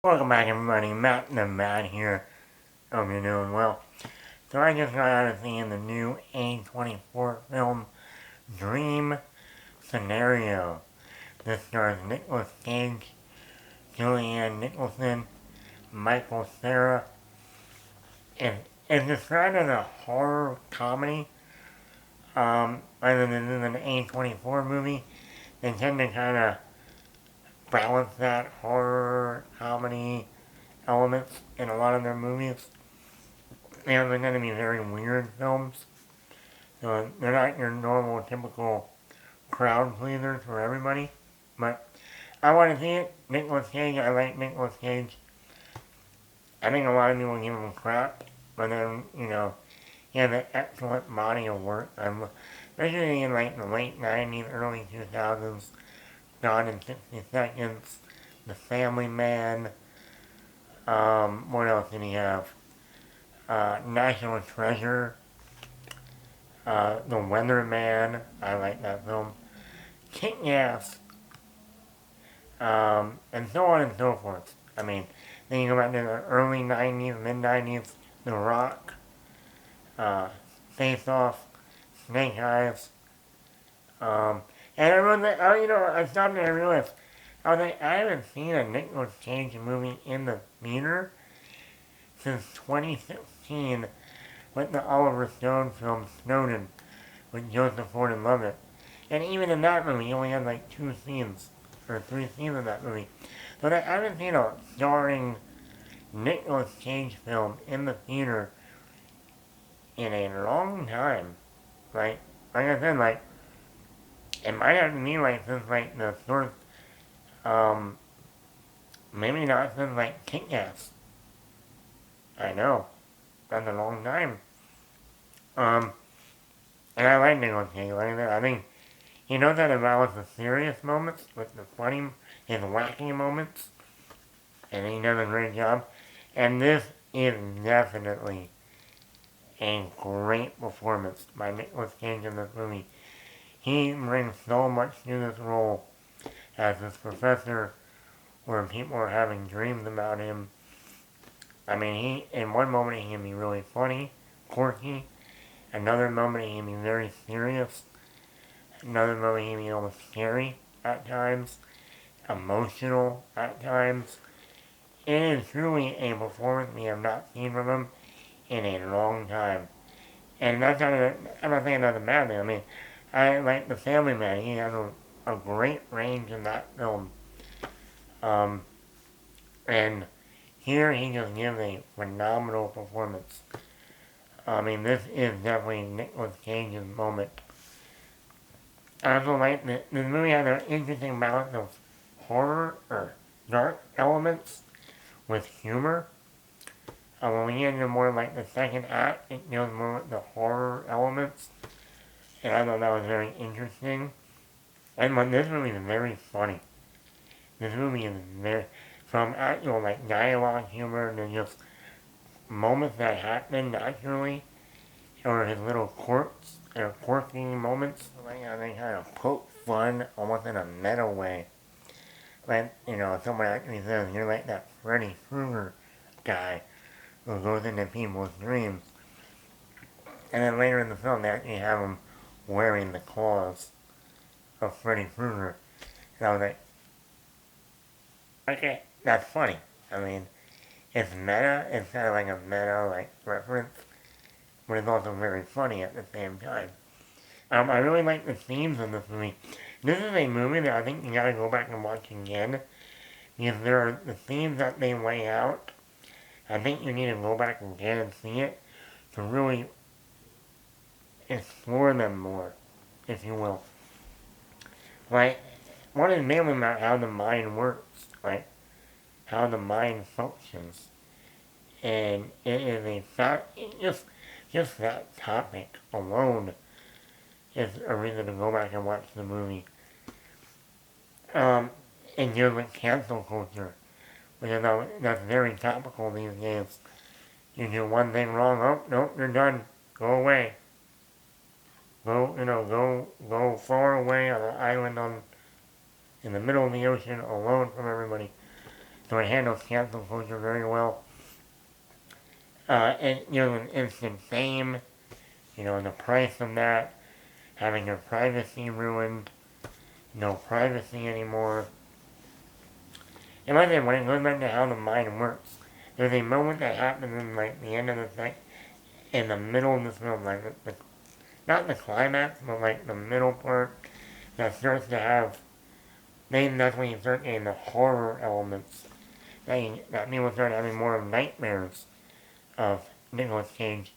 Welcome back, everybody. Matt the Mad here. Hope you're doing well. So I just got out of seeing the new A24 film, Dream Scenario. This stars Nicolas Cage, Julianne Nicholson, Michael Cera, and it's described as a horror comedy. Rather than an A24 movie, they tend to kind of balance that horror comedy elements in a lot of their movies. And they're going to be very weird films. So they're not your normal, typical crowd pleasers for everybody. But I want to see it. Nicolas Cage, I like Nicolas Cage. I think a lot of people give him crap. But then, he has an excellent body of work. Especially in like the late 90s, early 2000s. Gone in 60 Seconds. The Family Man. What else did he have? National Treasure. The Weatherman, I like that film. Kick-Ass, and so on and so forth. I mean, then you go back to the early 90s, mid-90s, The Rock, Face Off, Snake Eyes. Um, and I wrote that, I stopped and I realized, I was like, I haven't seen a Nicolas Cage movie in the theater since 2016 with the Oliver Stone film Snowden with Joseph Gordon-Levitt. And even in that movie, he only had like 2 scenes, or 3 scenes in that movie. So I haven't seen a starring Nicolas Cage film in the theater in a long time. Like I said, it might have been like since like the first, um, maybe not since like Kick-Ass. I know, that's a long time. Um, and I like Nicolas Cage. Like I said, I think he knows how to balance the serious moments with the funny and wacky moments, and he does a great job. And this is definitely a great performance by Nicolas Cage in this movie. He brings so much to this role as this professor where people are having dreams about him. I mean, in one moment he can be really funny, quirky. Another moment he can be very serious. Another moment he can be almost scary at times, emotional at times. It is truly a performance we have not seen from him in a long time. And I'm not saying that's a bad thing. I mean, I like The Family Man. He has a great range in that film. Um, and here he just gives a phenomenal performance. I mean, this is definitely Nicolas Cage's moment. I also like that this movie has an interesting balance of horror or dark elements with humor. When we get into more like the second act, it deals more with the horror elements. And I thought that was very interesting. And this movie is very funny. This movie is very, from actual like dialogue humor to just moments that happen naturally, or his little quirks, or quirky moments. Like, they kind of poke fun almost in a meta way. Like, someone actually says, you're like that Freddy Krueger guy who goes into people's dreams. And then later in the film, they actually have him wearing the claws of Freddy Krueger. And I was like, okay, that's funny. I mean, it's meta, it's kind of like a meta, like, reference, but it's also very funny at the same time. I really like the themes of this movie. This is a movie that I think you gotta go back and watch again, because there are the themes that they lay out. I think you need to go back again and see it to really explore them more, if you will. Like, one is mainly about how the mind works, like, how the mind functions. And it is a fact, just that topic alone is a reason to go back and watch the movie. Um, and deal with cancel culture, which I know that's very topical these days. You do one thing wrong, oh, nope, you're done. Go away. Go far away on an island in the middle of the ocean alone from everybody. So it handles cancel culture very well. And, instant fame, the price of that, having your privacy ruined, no privacy anymore. And like I said, when it goes back to how the mind works, there's a moment that happens in like the end of the thing, in the middle of the film, like not the climax, but like the middle part, that starts to have, then that's when you start getting the horror elements. That people start having more nightmares of Nicolas Cage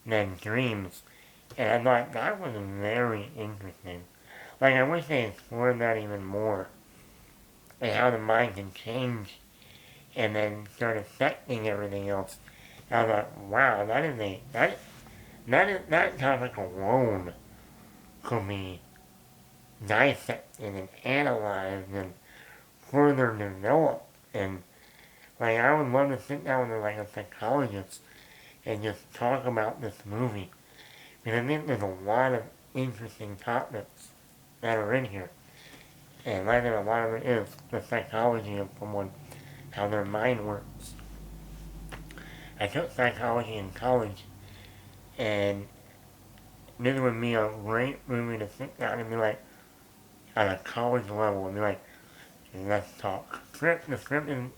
than dreams. And I thought that was very interesting. Like, I wish they explored that even more. And how the mind can change and then start affecting everything else. And I thought, wow, that topic alone could be dissected and analyzed and further developed. And like, I would love to sit down with like a psychologist and just talk about this movie. Because I think there's a lot of interesting topics that are in here. And I think a lot of it is the psychology of someone, how their mind works. I took psychology in college, and this would be a great movie to sit down and be like, at a college level, and be like, let's talk. The script is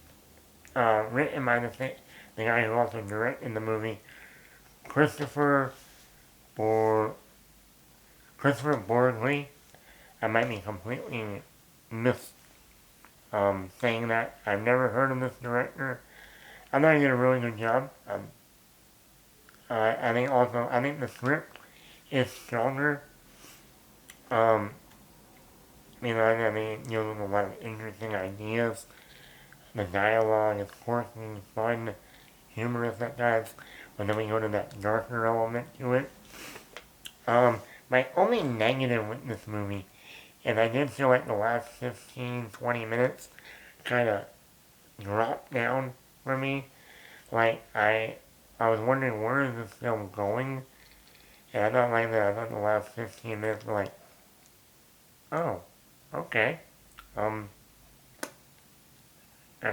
written by the guy who also directed the movie, Christopher Bor Christopher Borgli. I might be completely saying that. I've never heard of this director. I thought he did a really good job. I think the script is stronger. Um, I mean, there's a lot of interesting ideas. The dialogue is quirky, fun, humorous at times, but then we go to that darker element to it. My only negative with this movie is I did feel like the last 15, 20 minutes kind of dropped down for me. Like, I was wondering where is this film going? And I thought like that, I thought the last 15 minutes were like, oh, okay. Kind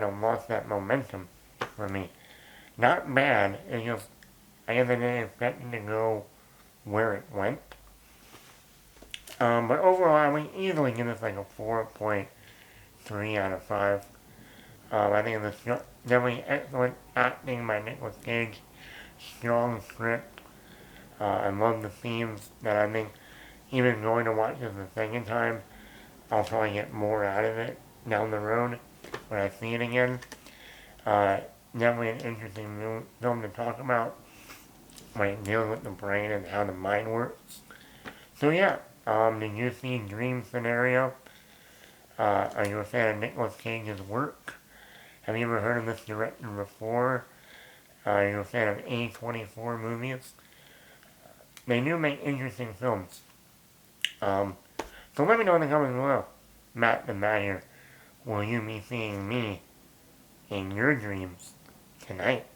of lost that momentum for me. Not bad, it's just, I guess I didn't expect it to go where it went. But overall, I would easily give this like a 4.3 out of 5. I think it's definitely excellent acting by Nicolas Cage, strong script. I love the themes that I think even going to watch this the second time, I'll probably get more out of it down the road when I see it again. Definitely an interesting film to talk about when it deals with the brain and how the mind works. So yeah, did you see Dream Scenario? Are you a fan of Nicolas Cage's work? Have you ever heard of this director before? Are you a fan of A24 movies? They do make interesting films. So let me know in the comments below. Matt the Matt here. Will you be seeing me in your dreams tonight?